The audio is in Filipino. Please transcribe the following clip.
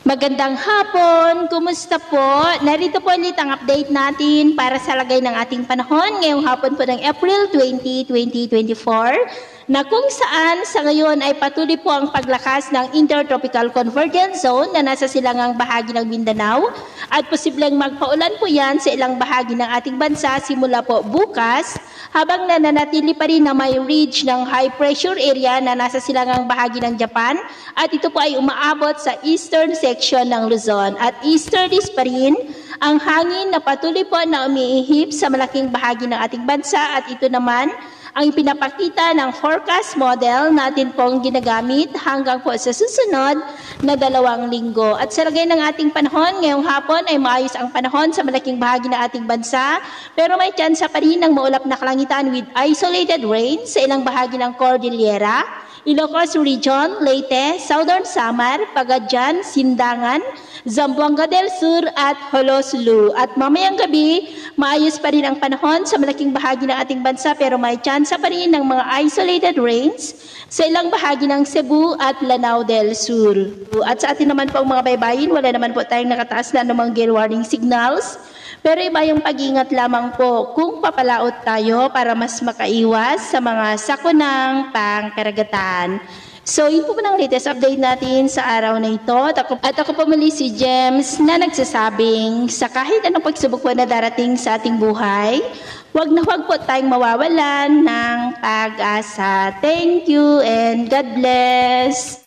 Magandang hapon! Kumusta po? Narito po ulit ang update natin para sa lagay ng ating panahon ngayong hapon po ng April 20, 2024 na kung saan sa ngayon ay patuloy po ang paglakas ng Intertropical Convergence Zone na nasa silangang bahagi ng Mindanao at posibleng magpaulan po yan sa ilang bahagi ng ating bansa simula po bukas habang nananatili pa rin na may ridge ng high pressure area na nasa silangang bahagi ng Japan at ito po ay umaabot sa eastern section ng Luzon at easterlies pa rin ang hangin na patuloy po na umiihip sa malaking bahagi ng ating bansa at ito naman ang pinapakita ng forecast model natin pong ginagamit hanggang po sa susunod na 2 linggo. At sa lagay ng ating panahon, ngayong hapon ay maayos ang panahon sa malaking bahagi ng ating bansa, pero may tsansa pa rin ng maulap na kalangitan with isolated rain sa ilang bahagi ng Cordillera, Ilocos Region, Leyte, Southern Samar, Pagadian, Sindangan, Zamboanga del Sur at Holoslu. At mamayang gabi, maayos pa rin ang panahon sa malaking bahagi ng ating bansa pero may tsansa pa rin ng mga isolated rains sa ilang bahagi ng Cebu at Lanao del Sur. At sa atin naman po ang mga baybayin, wala naman po tayong nakataas na anumang gale warning signals. Pero iba yung pag-ingat lamang po kung papalaot tayo para mas makaiwas sa mga sakunang pangkaragatan. So, yun po ang latest update natin sa araw na ito. At ako po muli si James na nagsasabing sa kahit anong pagsubok po na darating sa ating buhay, wag na wag po tayong mawawalan ng pag-asa. Thank you and God bless!